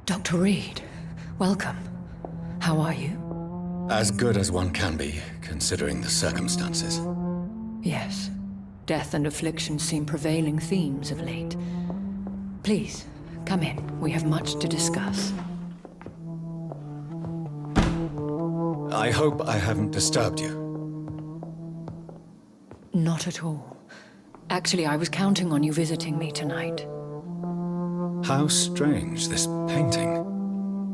Dr. Reed, welcome. How are you? As good as one can be, considering the circumstances. Yes. Death and affliction seem prevailing themes of late. Please, come in. We have much to discuss. I hope I haven't disturbed you. Not at all. Actually, I was counting on you visiting me tonight. How strange, this painting.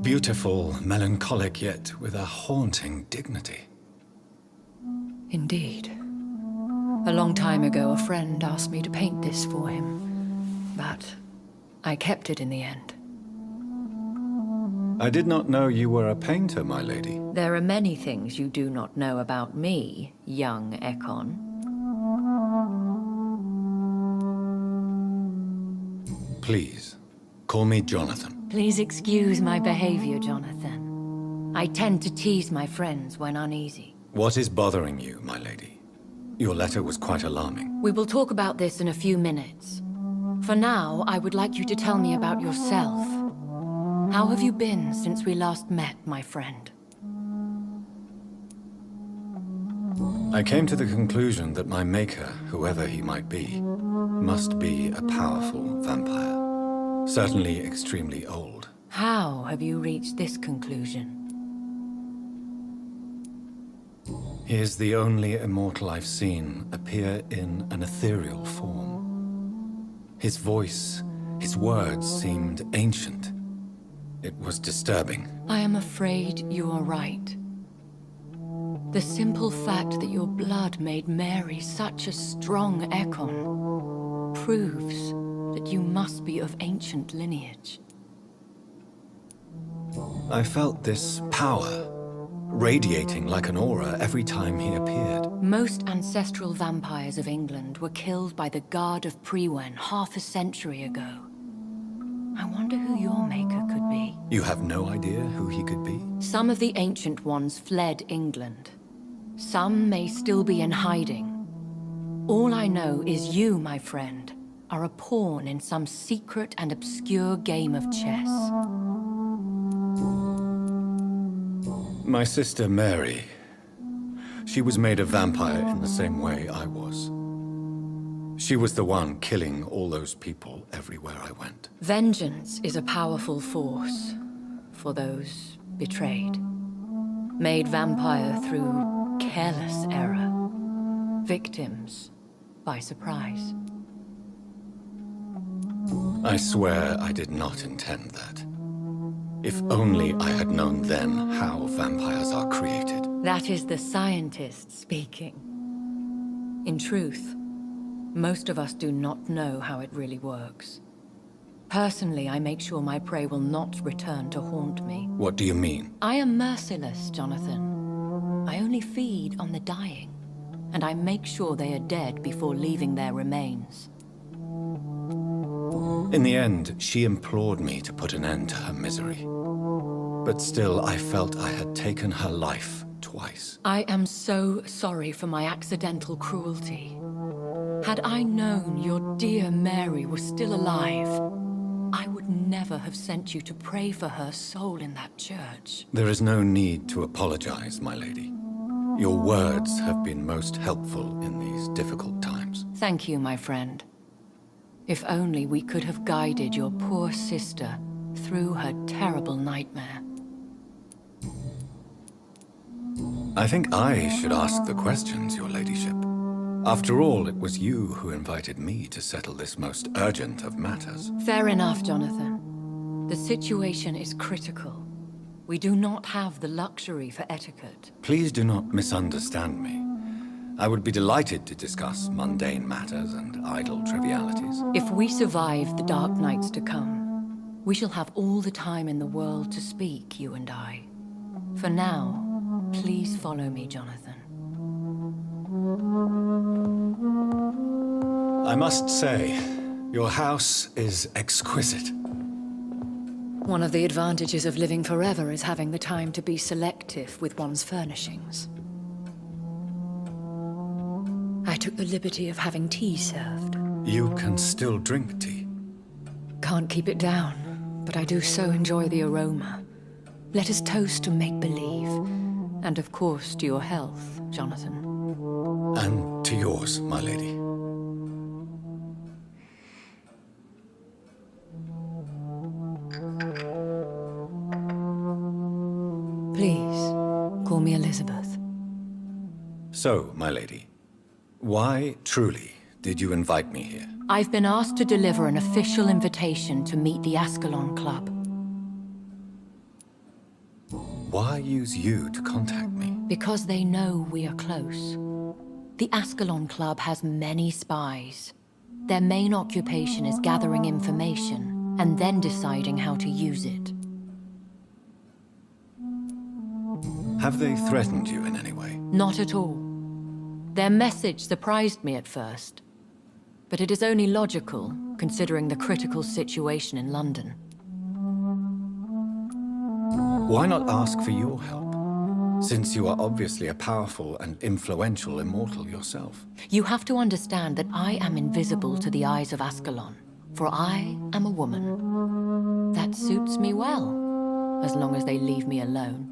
Beautiful, melancholic, yet with a haunting dignity. Indeed. A long time ago, a friend asked me to paint this for him, but I kept it in the end. I did not know you were a painter, my lady. There are many things you do not know about me, young Ekon. Please, call me Jonathan. Please excuse my behavior, Jonathan. I tend to tease my friends when uneasy. What is bothering you, my lady? Your letter was quite alarming. We will talk about this in a few minutes. For now, I would like you to tell me about yourself. How have you been since we last met, my friend? I came to the conclusion that my maker, whoever he might be, must be a powerful vampire. Certainly extremely old. How have you reached this conclusion? He is the only immortal I've seen appear in an ethereal form. His voice, his words seemed ancient. It was disturbing. I am afraid you are right. The simple fact that your blood made Mary such a strong Ekon proves that you must be of ancient lineage. I felt this power, radiating like an aura every time he appeared. Most ancestral vampires of England were killed by the Guard of Priwen half a century ago. I wonder who your maker could be. You have no idea who he could be? Some of the ancient ones fled England. Some may still be in hiding. All I know is you, my friend, are a pawn in some secret and obscure game of chess. My sister Mary. She was made a vampire in the same way I was. She was the one killing all those people everywhere I went. Vengeance is a powerful force for those betrayed. Made vampire through careless error. Victims by surprise. I swear I did not intend that. If only I had known then how vampires are created. That is the scientist speaking. In truth, most of us do not know how it really works. Personally, I make sure my prey will not return to haunt me. What do you mean? I am merciless, Jonathan. I only feed on the dying, and I make sure they are dead before leaving their remains. In the end, she implored me to put an end to her misery. But still, I felt I had taken her life twice. I am so sorry for my accidental cruelty. Had I known your dear Mary was still alive, I would never have sent you to pray for her soul in that church. There is no need to apologize, my lady. Your words have been most helpful in these difficult times. Thank you, my friend. If only we could have guided your poor sister through her terrible nightmare. I think I should ask the questions, your ladyship. After all, it was you who invited me to settle this most urgent of matters. Fair enough, Jonathan. The situation is critical. We do not have the luxury for etiquette. Please do not misunderstand me. I would be delighted to discuss mundane matters and idle trivialities. If we survive the dark nights to come, we shall have all the time in the world to speak, you and I. For now, please follow me, Jonathan. I must say, your house is exquisite. One of the advantages of living forever is having the time to be selective with one's furnishings. I took the liberty of having tea served. You can still drink tea. Can't keep it down, but I do so enjoy the aroma. Let us toast to make-believe. And of course, to your health, Jonathan. And to yours, my lady. Please, call me Elisabeth. So, my lady, why, truly, did you invite me here? I've been asked to deliver an official invitation to meet the Ascalon Club. Why use you to contact me? Because they know we are close. The Ascalon Club has many spies. Their main occupation is gathering information and then deciding how to use it. Have they threatened you in any way? Not at all. Their message surprised me at first. But it is only logical, considering the critical situation in London. Why not ask for your help, since you are obviously a powerful and influential immortal yourself? You have to understand that I am invisible to the eyes of Ascalon, for I am a woman. That suits me well, as long as they leave me alone.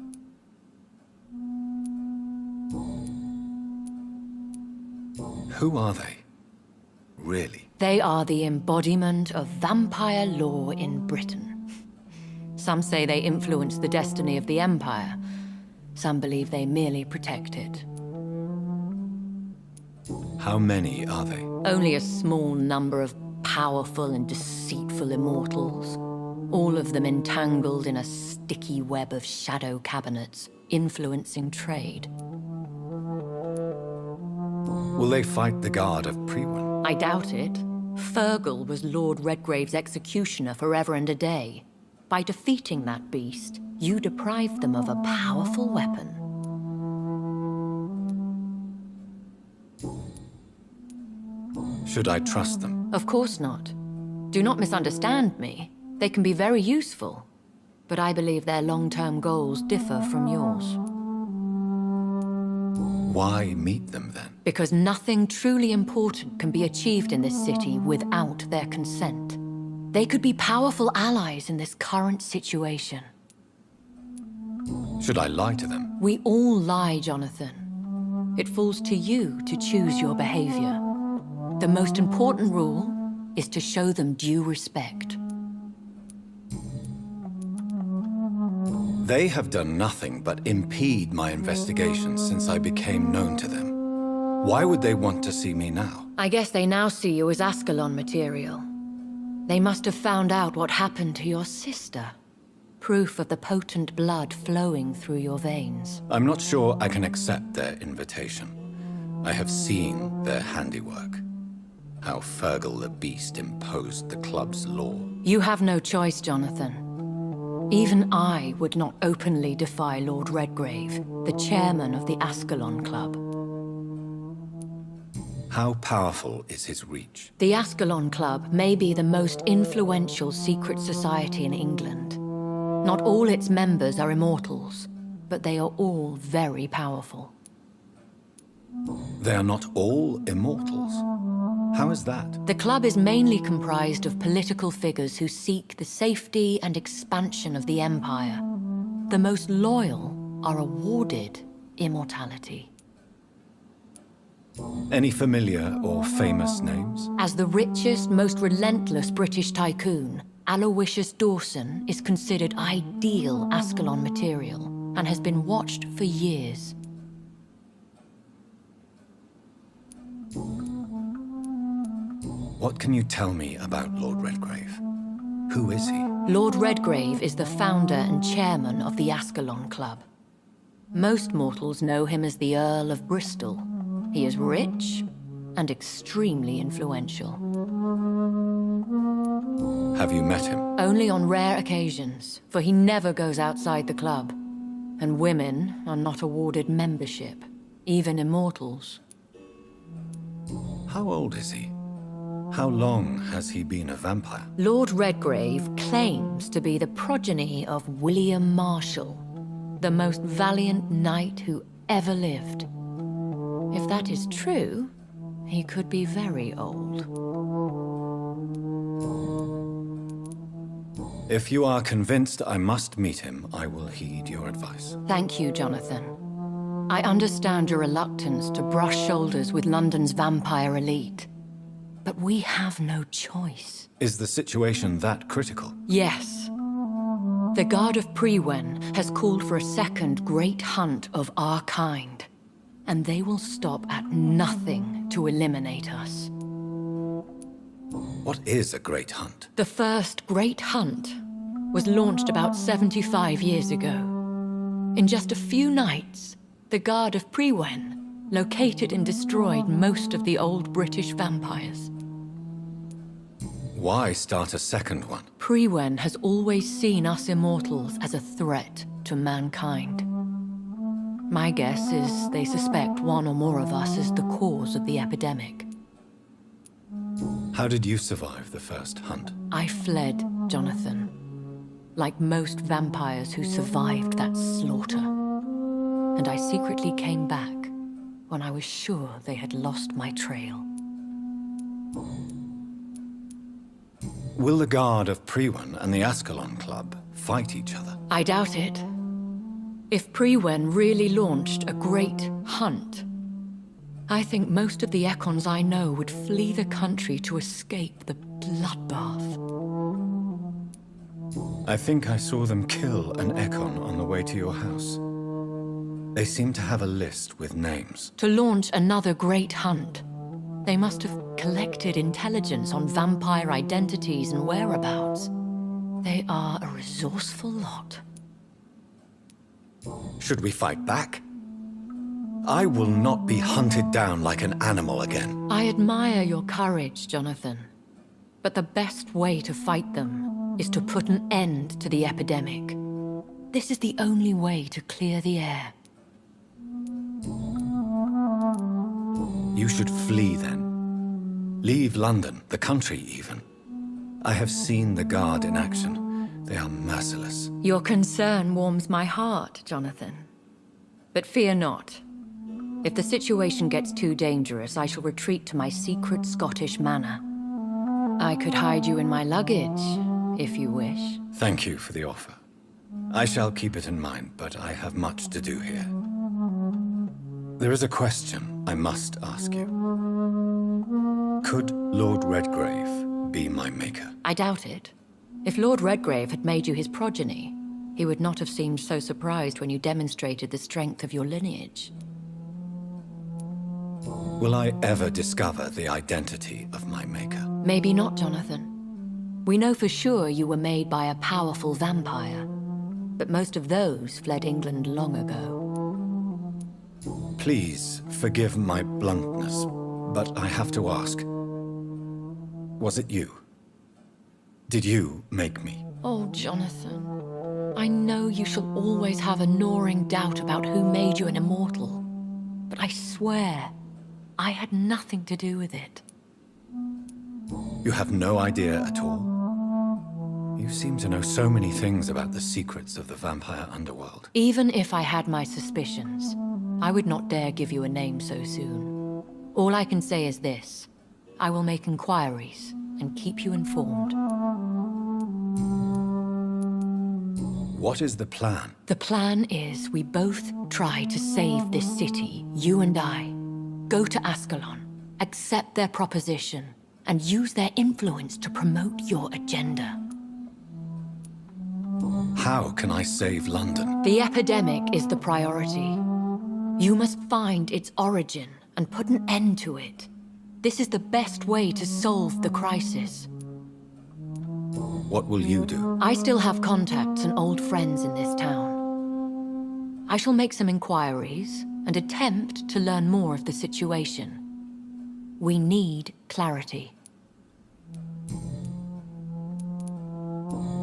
Who are they? Really? They are the embodiment of vampire law in Britain. Some say they influence the destiny of the Empire. Some believe they merely protect it. How many are they? Only a small number of powerful and deceitful immortals. All of them entangled in a sticky web of shadow cabinets, influencing trade. Will they fight the guard of Priwen? I doubt it. Fergal was Lord Redgrave's executioner forever and a day. By defeating that beast, you deprived them of a powerful weapon. Should I trust them? Of course not. Do not misunderstand me. They can be very useful. But I believe their long-term goals differ from yours. Why meet them then? Because nothing truly important can be achieved in this city without their consent. They could be powerful allies in this current situation. Should I lie to them? We all lie, Jonathan. It falls to you to choose your behavior. The most important rule is to show them due respect. They have done nothing but impede my investigations since I became known to them. Why would they want to see me now? I guess they now see you as Ascalon material. They must have found out what happened to your sister. Proof of the potent blood flowing through your veins. I'm not sure I can accept their invitation. I have seen their handiwork. How Fergal the Beast imposed the club's law. You have no choice, Jonathan. Even I would not openly defy Lord Redgrave, the chairman of the Ascalon Club. How powerful is his reach? The Ascalon Club may be the most influential secret society in England. Not all its members are immortals, but they are all very powerful. They are not all immortals. How is that? The club is mainly comprised of political figures who seek the safety and expansion of the Empire. The most loyal are awarded immortality. Any familiar or famous names? As the richest, most relentless British tycoon, Aloysius Dawson is considered ideal Ascalon material and has been watched for years. What can you tell me about Lord Redgrave? Who is he? Lord Redgrave is the founder and chairman of the Ascalon Club. Most mortals know him as the Earl of Bristol. He is rich and extremely influential. Have you met him? Only on rare occasions, for he never goes outside the club. And women are not awarded membership, even immortals. How old is he? How long has he been a vampire? Lord Redgrave claims to be the progeny of William Marshall, the most valiant knight who ever lived. If that is true, he could be very old. If you are convinced I must meet him, I will heed your advice. Thank you, Jonathan. I understand your reluctance to brush shoulders with London's vampire elite. But we have no choice. Is the situation that critical? Yes. The Guard of Prewen has called for a second great hunt of our kind. And they will stop at nothing to eliminate us. What is a great hunt? The first great hunt was launched about 75 years ago. In just a few nights, the Guard of Prewen located and destroyed most of the old British vampires. Why start a second one? Prewen has always seen us immortals as a threat to mankind. My guess is they suspect one or more of us is the cause of the epidemic. How did you survive the first hunt? I fled, Jonathan. Like most vampires who survived that slaughter. And I secretly came back when I was sure they had lost my trail. Will the Guard of Prewen and the Ascalon Club fight each other? I doubt it. If Prewen really launched a great hunt, I think most of the Ekons I know would flee the country to escape the bloodbath. I think I saw them kill an Ekon on the way to your house. They seem to have a list with names. To launch another great hunt, they must have collected intelligence on vampire identities and whereabouts. They are a resourceful lot. Should we fight back? I will not be hunted down like an animal again. I admire your courage, Jonathan. But the best way to fight them is to put an end to the epidemic. This is the only way to clear the air. You should flee then. Leave London, the country even. I have seen the Guard in action. They are merciless. Your concern warms my heart, Jonathan. But fear not. If the situation gets too dangerous, I shall retreat to my secret Scottish manor. I could hide you in my luggage, if you wish. Thank you for the offer. I shall keep it in mind, but I have much to do here. There is a question I must ask you. Could Lord Redgrave be my maker? I doubt it. If Lord Redgrave had made you his progeny, he would not have seemed so surprised when you demonstrated the strength of your lineage. Will I ever discover the identity of my maker? Maybe not, Jonathan. We know for sure you were made by a powerful vampire, but most of those fled England long ago. Please forgive my bluntness, but I have to ask. Was it you? Did you make me? Oh, Jonathan. I know you shall always have a gnawing doubt about who made you an immortal, but I swear, I had nothing to do with it. You have no idea at all? You seem to know so many things about the secrets of the vampire underworld. Even if I had my suspicions, I would not dare give you a name so soon. All I can say is this. I will make inquiries and keep you informed. What is the plan? The plan is we both try to save this city, you and I. Go to Ascalon, accept their proposition, and use their influence to promote your agenda. How can I save London? The epidemic is the priority. You must find its origin and put an end to it. This is the best way to solve the crisis. What will you do? I still have contacts and old friends in this town. I shall make some inquiries and attempt to learn more of the situation. We need clarity.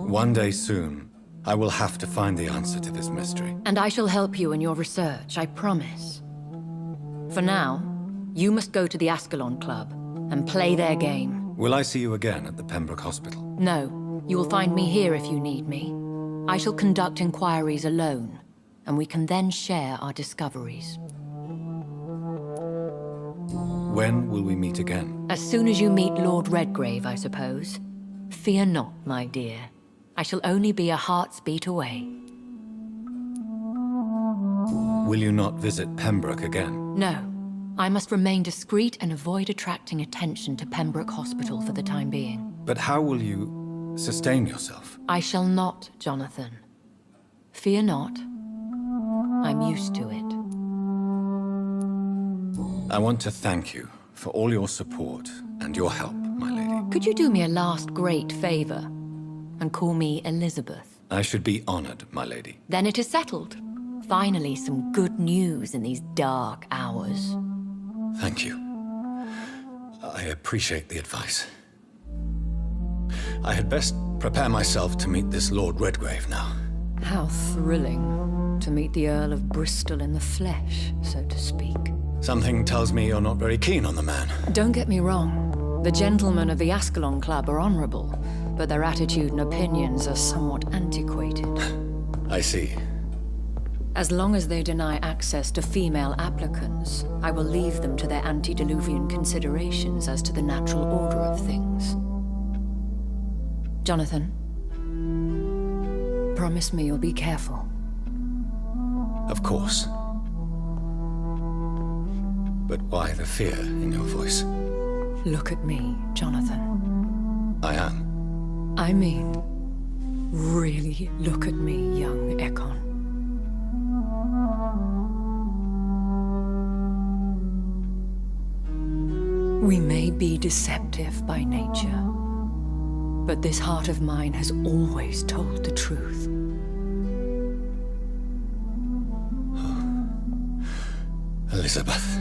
One day soon, I will have to find the answer to this mystery. And I shall help you in your research, I promise. For now, you must go to the Ascalon Club and play their game. Will I see you again at the Pembroke Hospital? No, you will find me here if you need me. I shall conduct inquiries alone, and we can then share our discoveries. When will we meet again? As soon as you meet Lord Redgrave, I suppose. Fear not, my dear. I shall only be a heart's beat away. Will you not visit Pembroke again? No. I must remain discreet and avoid attracting attention to Pembroke Hospital for the time being. But how will you sustain yourself? I shall not, Jonathan. Fear not. I'm used to it. I want to thank you for all your support and your help, my lady. Could you do me a last great favor and call me Elisabeth? I should be honored, my lady. Then it is settled. Finally, some good news in these dark hours. Thank you. I appreciate the advice. I had best prepare myself to meet this Lord Redgrave now. How thrilling to meet the Earl of Bristol in the flesh, so to speak. Something tells me you're not very keen on the man. Don't get me wrong. The gentlemen of the Ascalon Club are honorable, but their attitude and opinions are somewhat antiquated. I see. As long as they deny access to female applicants, I will leave them to their antediluvian considerations as to the natural order of things. Jonathan, promise me you'll be careful. Of course. But why the fear in your voice? Look at me, Jonathan. I am. I mean, really look at me, young Ekon. We may be deceptive by nature, but this heart of mine has always told the truth. Elisabeth.